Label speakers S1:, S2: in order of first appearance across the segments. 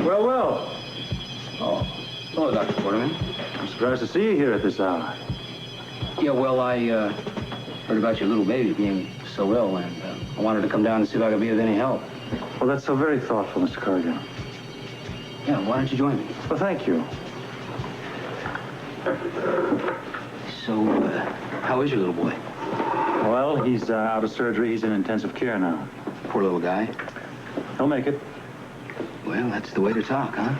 S1: Well, well.
S2: Oh, hello, Dr. Quarterman.
S1: I'm surprised to see you here at this hour.
S2: Yeah, well, I heard about your little baby being so ill, and I wanted to come down and see if I could be of any help.
S1: Well, that's so very thoughtful, Mr. Cargill.
S2: Yeah, why don't you join me?
S1: Well, thank you.
S2: So, how is your little boy?
S1: Well, he's out of surgery. He's in intensive care now.
S2: Poor little guy.
S1: He'll make it.
S2: Well, that's the way to talk, huh?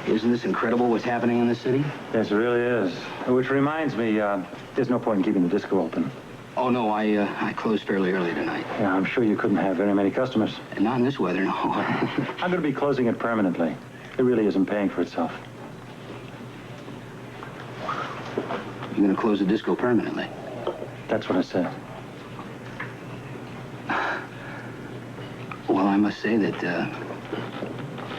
S2: Isn't this incredible what's happening in this city?
S1: Yes, it really is. Which reminds me, there's no point in keeping the disco open.
S2: Oh, no, I closed fairly early tonight.
S1: Yeah, I'm sure you couldn't have very many customers.
S2: And not in this weather, no.
S1: I'm going to be closing it permanently. It really isn't paying for itself.
S2: You're going to close the disco permanently?
S1: That's what I said.
S2: Well, I must say that,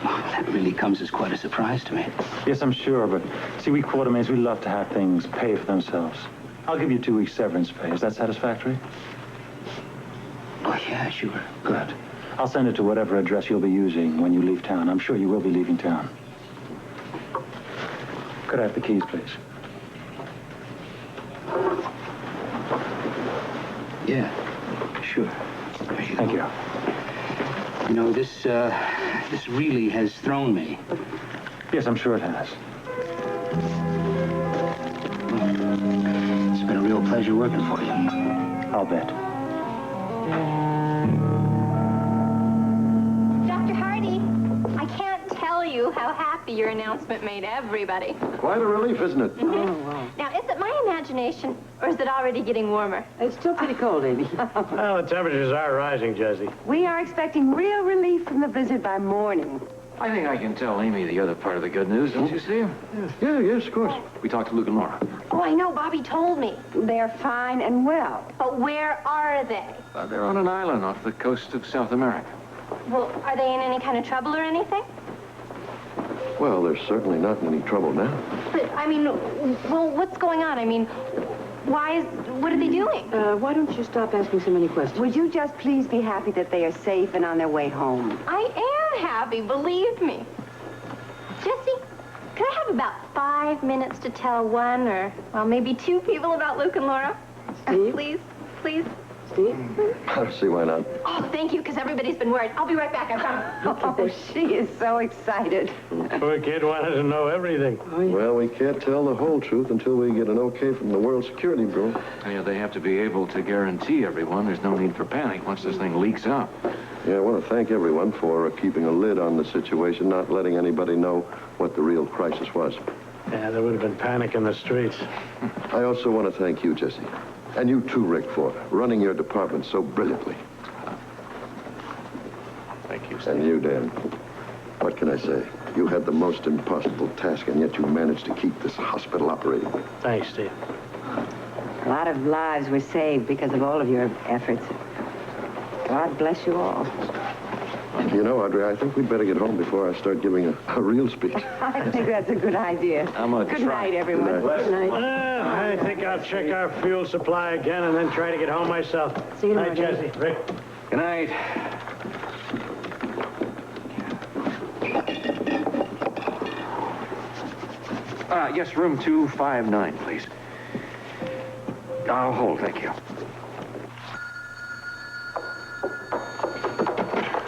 S2: that really comes as quite a surprise to me.
S1: Yes, I'm sure, but see, we quartermains, we love to have things pay for themselves. I'll give you 2 weeks severance pay. Is that satisfactory?
S2: Oh, yeah, sure.
S1: Good. I'll send it to whatever address you'll be using when you leave town. I'm sure you will be leaving town. Could I have the keys, please?
S2: Yeah, sure.
S1: Thank you.
S2: You know, this really has thrown me.
S1: Yes, I'm sure it has.
S2: Well, it's been a real pleasure working for you.
S1: I'll bet.
S3: Dr. Hardy, I can't tell you how happy your announcement made everybody.
S4: Quite a relief, isn't it?
S3: Mm-hmm.
S4: Oh, wow.
S3: Now, is it my imagination, or is it already getting warmer?
S5: It's still pretty cold, Amy.
S1: Well, the temperatures are rising, Jessie.
S5: We are expecting real relief from the blizzard by morning.
S6: I think I can tell Amy the other part of the good news, don't you see?
S4: Yeah, yes, of course.
S6: We talked to Luke and Laura.
S3: Oh, I know. Bobby told me.
S5: They're fine and well.
S3: But where are they?
S6: They're on an island off the coast of South America.
S3: Well, are they in any kind of trouble or anything?
S4: Well, there's certainly not in any trouble now.
S3: But, I mean, well, what's going on? I mean, what are they doing?
S5: Why don't you stop asking so many questions? Would you just please be happy that they are safe and on their way home?
S3: I am happy, believe me. Jesse, could I have about 5 minutes to tell one or, well, maybe 2 people about Luke and Laura?
S5: Steve?
S3: Please, please.
S5: Steve?
S4: I don't see why not.
S3: Oh, thank you, because everybody's been worried. I'll be right back, I promise.
S5: Oh, she is so excited.
S1: Poor kid wanted to know everything.
S4: Well, we can't tell the whole truth until we get an okay from the World Security Bureau.
S6: Yeah, they have to be able to guarantee everyone there's no need for panic once this thing leaks out.
S4: Yeah, I want to thank everyone for keeping a lid on the situation, not letting anybody know what the real crisis was.
S1: Yeah, there would have been panic in the streets.
S4: I also want to thank you, Jesse. And you too, Rick, for running your department so brilliantly.
S6: Thank you, Steve.
S4: And you, Dan. What can I say? You had the most impossible task, and yet you managed to keep this hospital operating.
S1: Thanks, Steve.
S5: A lot of lives were saved because of all of your efforts. God bless you all.
S4: You know, Audrey, I think we'd better get home before I start giving a real speech.
S5: I think that's a good idea.
S6: I'm gonna
S5: Good
S6: try.
S5: night, everyone.
S4: Good night.
S5: Good night.
S1: I think I'll check our fuel supply again and then try to get home myself.
S5: See you
S1: Night,
S5: later.
S1: Jesse. Rick.
S6: Good night. Yes, room 259, please. I'll hold, thank you.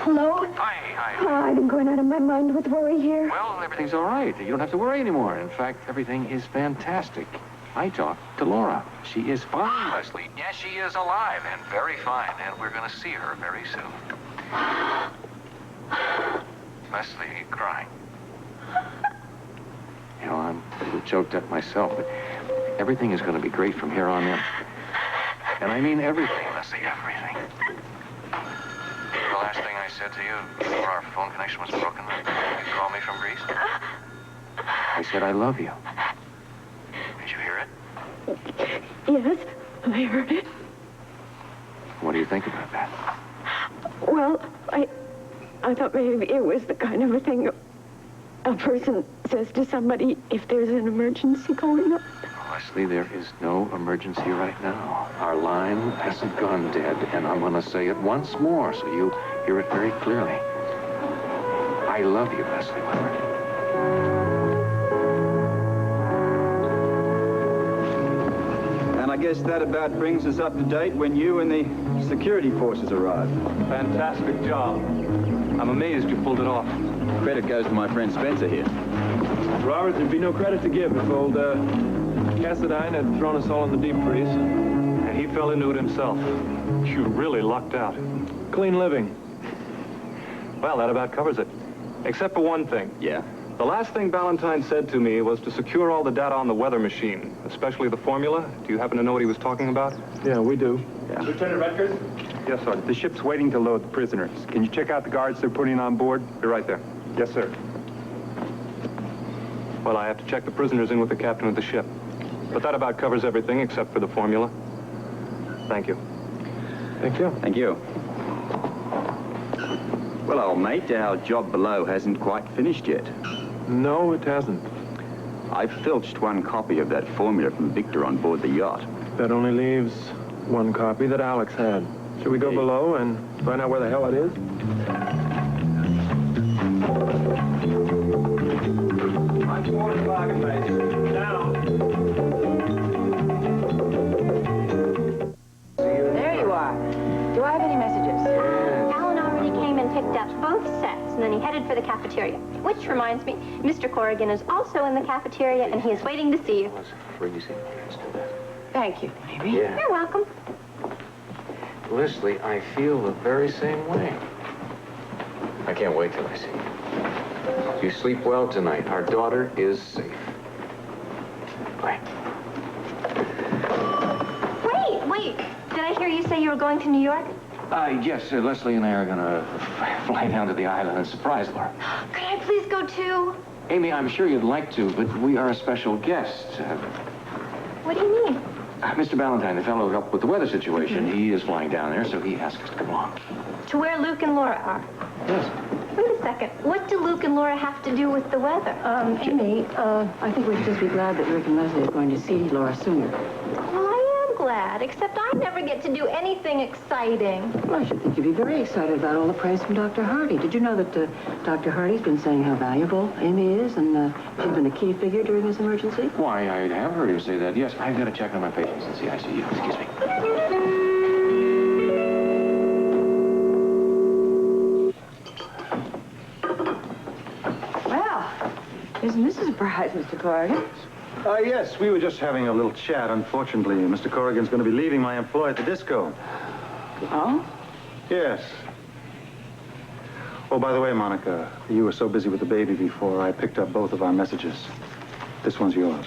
S7: Hello?
S6: Hi.
S7: Oh, I've been going out of my mind with worry here.
S6: Well, everything's all right. You don't have to worry anymore. In fact, everything is fantastic. I talked to Laura. She is fine, Lesley. Yes, she is alive and very fine, and we're going to see her very soon. Lesley, are you crying? You know, I'm a little choked up myself, but everything is going to be great from here on in. And I mean everything, Lesley, everything. The last thing I said to you before our phone connection was broken, you called me from Greece? I said I love you. Did you hear it?
S7: Yes, I heard it.
S6: What do you think about that?
S7: Well, I thought maybe it was the kind of a thing a person says to somebody if there's an emergency going on.
S6: Lesley, there is no emergency right now. Our line hasn't gone dead, and I'm going to say it once more so you hear it very clearly. I I love you, Lesley Leonard.
S8: And I guess that about brings us up to date when you and the security forces arrived.
S1: Fantastic job. I'm amazed you pulled it off.
S8: Credit goes to my friend Spencer here.
S9: Robert, there'd be no credit to give if old Cassadine had thrown us all in the deep freeze.
S1: And he fell into it himself. You really lucked out.
S9: Clean living.
S1: Well, that about covers it. Except for one thing.
S8: Yeah?
S1: The last thing Ballantyne said to me was to secure all the data on the weather machine, especially the formula. Do you happen to know what he was talking about?
S9: Yeah, we do.
S1: Yeah.
S9: Lieutenant Rutgers?
S1: Yes, sir.
S9: The ship's waiting to load the prisoners. Can you check out the guards they're putting on board?
S1: Be right there.
S9: Yes, sir.
S1: Well, I have to check the prisoners in with the captain of the ship. But that about covers everything except for the formula. Thank you.
S9: Thank you.
S8: Thank you. Well, old mate, our job below hasn't quite finished yet.
S9: No, it hasn't.
S8: I filched one copy of that formula from Victor on board the yacht.
S9: That only leaves one copy that Alex had. Should we go below and find out where the hell it is?
S5: There you are. Do I have any messages?
S3: Alan already came and picked up both sets, and then he headed for the cafeteria. Which reminds me, Mr. Corrigan is also in the cafeteria, and he is waiting to see you.
S6: It's freezing. Let's do that.
S5: Thank you, Amy.
S6: Yeah.
S3: You're welcome.
S6: Lesley, I feel the very same way. I can't wait till I see you. You sleep well tonight. Our daughter is safe. Bye.
S3: Wait. Did I hear you say you were going to New York?
S6: Yes, Lesley and I are gonna fly down to the island and surprise Laura.
S3: Could I please go too?
S6: Amy, I'm sure you'd like to, but we are a special guest.
S3: What do you mean?
S6: Mr. Ballantyne, the fellow who helped with the weather situation, he is flying down there, so he asked us to come along.
S3: To where Luke and Laura are.
S6: Yes.
S3: Wait a second. What do Luke and Laura have to do with the weather?
S5: Amy, I think we should just be glad that Rick and Lesley are going to see Laura sooner.
S3: Well, I am glad, except I never get to do anything exciting.
S5: Well, I should think you'd be very excited about all the praise from Dr. Hardy. Did you know that Dr. Hardy's been saying how valuable Amy is, and she's been a key figure during this emergency?
S6: Why, I have heard him say that. Yes, I've got to check on my patients and see ICU. Excuse me.
S5: Well, isn't this a surprise, Mr. Corrigan?
S1: Yes, we were just having a little chat. Unfortunately, Mr. Corrigan's going to be leaving my employ at the disco.
S5: Oh?
S1: Yes. Oh, by the way, Monica, you were so busy with the baby before, I picked up both of our messages. This one's yours.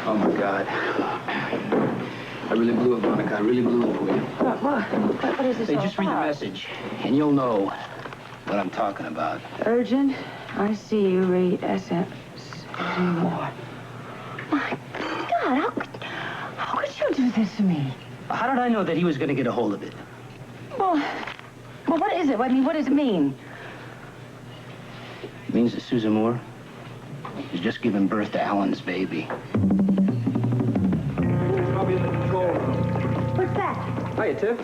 S2: Oh, my God. I really blew it, Monica. I really blew it for you.
S5: What is this
S2: Hey,
S5: all
S2: just read the
S5: about?
S2: message, and you'll know what I'm talking about.
S5: Urgent. I see you read SM. More. My God, how could you do this to me?
S2: How did I know that he was going to get a hold of it?
S5: Well, what is it? I mean, what does it mean?
S2: It means that Susan Moore is just giving birth to Alan's baby.
S9: Probably in the control room.
S7: What's that?
S8: Hiya, Tiff.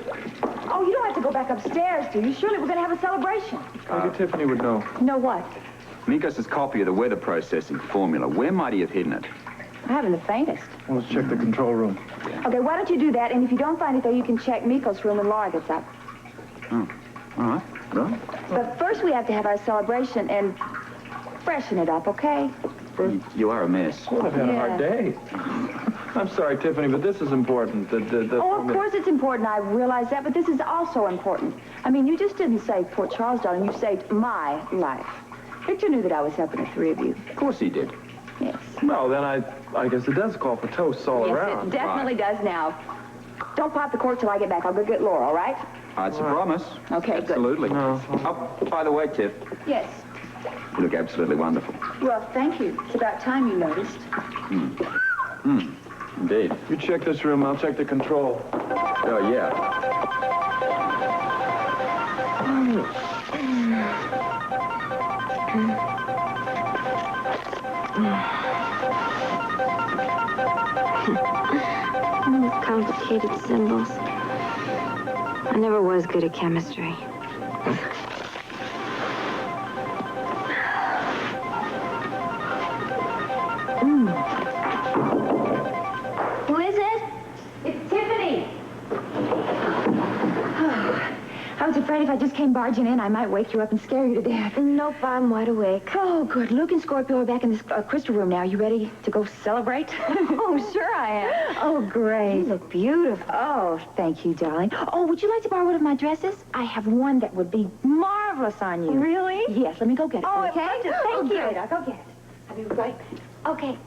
S7: Oh, you don't have to go back upstairs, do you? Surely we're going to have a celebration.
S9: Maybe Tiffany would know.
S7: Know what?
S8: Nikos' copy of the weather processing formula. Where might he have hidden it?
S7: I haven't the faintest.
S9: Well, let's check the control room.
S7: Okay, why don't you do that? And if you don't find it there, you can check Miko's room when Laura gets up.
S8: Oh, all right. Well,
S7: But first we have to have our celebration and freshen it up, okay?
S8: you are a mess.
S9: Well, I've had a
S7: Yeah.
S9: hard day. I'm sorry, Tiffany, but this is important.
S7: Oh, of course it's important. I realize that, but this is also important. I mean, you just didn't save Port Charles, darling. You saved my life. Victor knew that I was helping the three of you.
S8: Of course he did.
S7: Yes.
S9: Well, then I guess it does call for toasts all
S7: Yes,
S9: around.
S7: it definitely does now. Don't pop the cork till I get back. I'll go get Laura, all right?
S8: It's a promise.
S7: Okay, good.
S8: Absolutely.
S9: No.
S8: Oh, by the way, Tiff,
S7: Yes.
S8: you look absolutely wonderful.
S7: Well, thank you. It's about time you noticed.
S8: Indeed.
S9: You check this room, I'll check the control.
S8: Oh, yeah.
S3: Complicated symbols. I never was good at chemistry. Who is it? It's Tiffany.
S5: I was afraid if I just came barging in, I might wake you up and scare you to death.
S3: Nope, I'm wide awake.
S5: Oh, good. Luke and Scorpio are back in this crystal room now. You ready to go celebrate?
S3: Oh, sure I am.
S5: Oh, great.
S3: You look beautiful.
S5: Oh, thank you, darling. Oh, would you like to borrow one of my dresses? I have one that would be marvelous on you.
S3: Really?
S5: Yes, let me go get it.
S3: Oh,
S5: okay?
S3: I'd love to. Thank you.
S5: Great. I'll go get it. I'll be right back.
S3: Okay.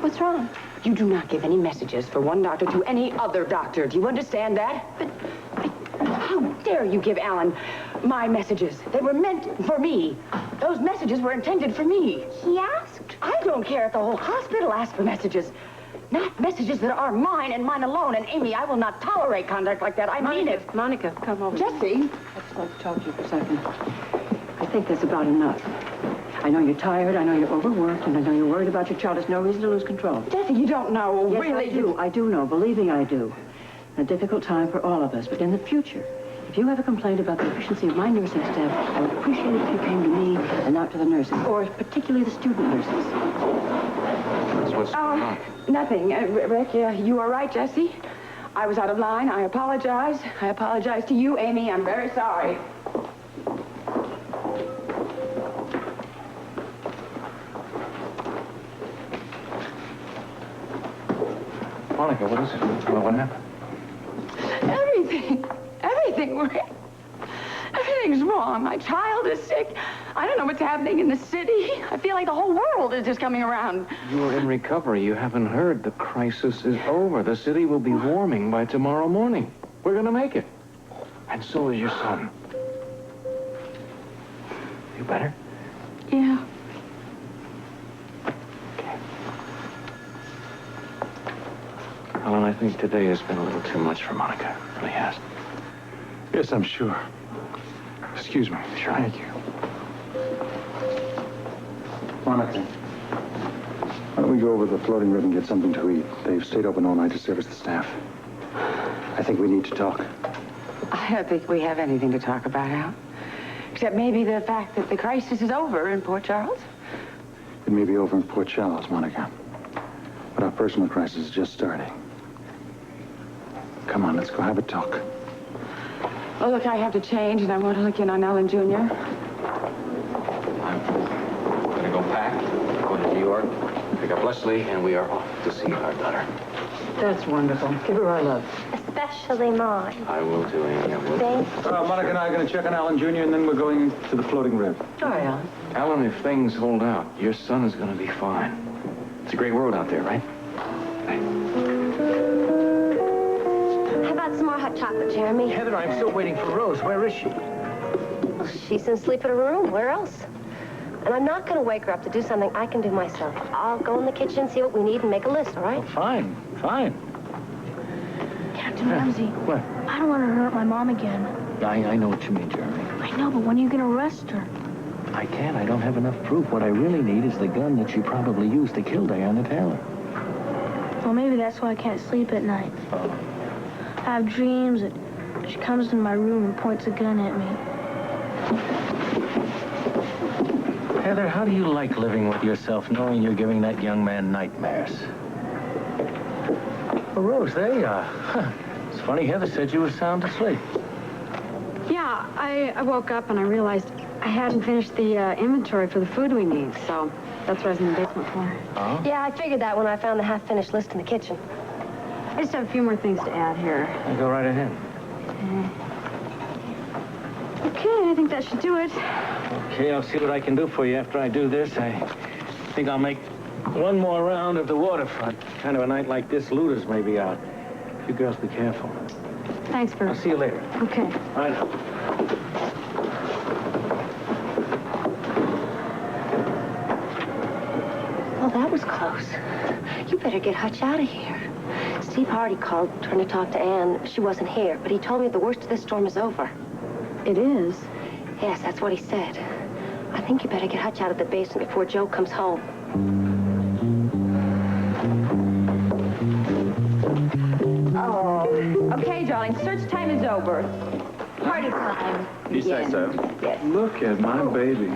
S3: What's wrong?
S5: You do not give any messages for one doctor to any other doctor. Do you understand that? But how dare you give Alan my messages? They were meant for me. Those messages were intended for me.
S3: He asked.
S5: I don't care if the whole hospital asks for messages. Not messages that are mine and mine alone. And Amy, I will not tolerate conduct like that. I mean it.
S7: Monica, come over.
S5: Jesse!
S7: I'd just like to talk to you for a second. I think that's about enough. I know you're tired, I know you're overworked, and I know you're worried about your child. There's no reason to lose control.
S5: Jesse, you don't know.
S7: Yes,
S5: really,
S7: I do. I do know. Believe me, I do. A difficult time for all of us. But in the future, if you have a complaint about the efficiency of my nursing staff, I would appreciate it if you came to me and not to the nurses, or particularly the student nurses.
S6: That's what's going on.
S5: Nothing. Rick, you are right, Jesse. I was out of line. I apologize. I apologize to you, Amy. I'm very sorry.
S6: Monica, what is it? What happened?
S5: Everything, Rick. Everything's wrong. My child is sick. I don't know what's happening in the city. I feel like the whole world is just coming around.
S6: You're in recovery. You haven't heard. The crisis is over. The city will be warming by tomorrow morning. We're going to make it. And so is your son. You better?
S5: Yeah.
S6: Alan, I think today has been a little too much for Monica. It really has.
S1: Yes, I'm sure. Excuse me.
S6: Sure.
S1: Thank you. Monica, why don't we go over to the floating rib and get something to eat? They've stayed open all night to service the staff. I think we need to talk.
S5: I don't think we have anything to talk about, Al. Except maybe the fact that the crisis is over in Port Charles.
S1: It may be over in Port Charles, Monica. But our personal crisis is just starting. Come on, let's go have a talk.
S5: Oh, look, I have to change, and I want to look in on Ellen Jr.
S6: I'm gonna go pack, go to New York, pick up Lesley, and we are off to see our daughter.
S7: That's wonderful. Give her our love.
S3: Especially mine.
S6: I will too, Amy. I will.
S3: Thank you.
S1: Monica and I are going to check on Alan Jr., and then we're going to the floating rib.
S7: All right, Alan.
S6: Alan, if things hold out, your son is gonna be fine. It's a great road out there, right?
S3: How about some more hot chocolate, Jeremy?
S10: Heather, I'm still waiting for Rose. Where is she?
S3: Well, she's in sleep in her room. Where else? And I'm not going to wake her up to do something I can do myself. I'll go in the kitchen, see what we need, and make a list, all right?
S10: Fine, fine.
S11: Captain Ramsey.
S10: What?
S11: I don't want to hurt my mom again.
S10: I know what you mean, Jeremy.
S11: I know, but when are you going to arrest her?
S10: I can't. I don't have enough proof. What I really need is the gun that she probably used to kill Diana Taylor.
S11: Well, maybe that's why I can't sleep at night.
S10: Oh.
S11: I have dreams that she comes into my room and points a gun at me.
S10: Heather, how do you like living with yourself, knowing you're giving that young man nightmares? Oh, Rose, there you are. Huh. It's funny, Heather said you were sound asleep.
S7: Yeah, I woke up and I realized I hadn't finished the inventory for the food we need, so that's what I was in the basement for.
S10: Oh?
S3: Yeah, I figured that when I found the half-finished list in the kitchen.
S7: I just have a few more things to add here.
S10: Go right ahead.
S7: Okay, I think that should do it.
S10: Okay, I'll see what I can do for you after I do this. I think I'll make one more round of the Waterfront. Kind of a night like this, looters may be out. You girls be careful.
S7: Thanks for...
S10: I'll see you later.
S7: Okay.
S10: Bye now.
S12: Well, that was close. You better get Hutch out of here. Steve Hardy called trying to talk to Ann. She wasn't here, but he told me the worst of this storm is over.
S7: It is?
S12: Yes, that's what he said. I think you better get Hutch out of the basement before Joe comes home.
S5: Oh, okay, darling. Search time is over. Party time.
S8: You say so?
S5: Yes.
S9: Look at my baby.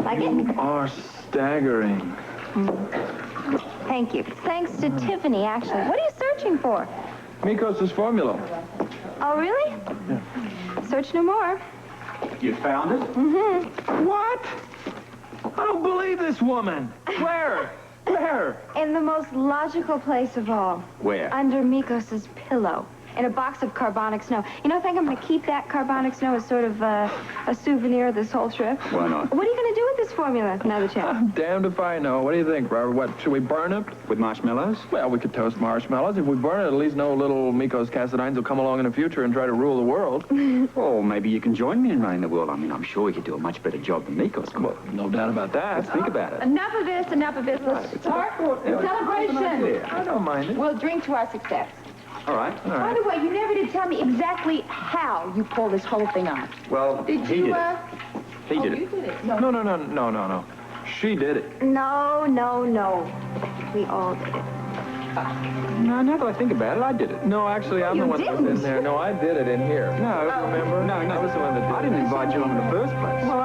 S3: Like it?
S9: You are staggering.
S3: Thank you. Thanks to Tiffany, actually. What are you searching for?
S9: Mikos' formula.
S3: Oh, really?
S9: Yeah.
S3: Search no more.
S8: You found it?
S3: Mm-hmm.
S9: What? I don't believe this woman. Where? Where?
S3: In the most logical place of all.
S8: Where?
S3: Under Mikos's pillow. In a box of carbonic snow. You know, I think I'm going to keep that carbonic snow as sort of a souvenir of this whole trip.
S8: Why not?
S3: What are you going to do with this formula, now that you have?
S9: I'm damned if I know. What do you think, Robert? What, should we burn it?
S8: With marshmallows?
S9: Well, we could toast marshmallows. If we burn it, at least no little Mikos Cassadines will come along in the future and try to rule the world.
S8: Oh, maybe you can join me in running the world. I mean, I'm sure we could do a much better job than Mikos.
S9: Well, no doubt about that.
S8: Let's think about it.
S5: Enough of this, enough of this. Let's start the celebration.
S9: I don't mind it.
S5: We'll drink to our success.
S8: All right.
S5: By the way, you never did tell me exactly how you pulled this whole thing off.
S8: Well,
S5: Did
S8: he
S5: you,
S8: did it. He did
S5: you
S8: it.
S5: did it.
S9: No. She did it.
S3: No. We all did it.
S8: No, now that I think about it, I did it.
S9: No, actually, I'm the one that was in there. No, I did it in here.
S8: No.
S9: Remember?
S8: No.
S9: I was the one that did it.
S8: I didn't invite you on in the first place.
S9: Well,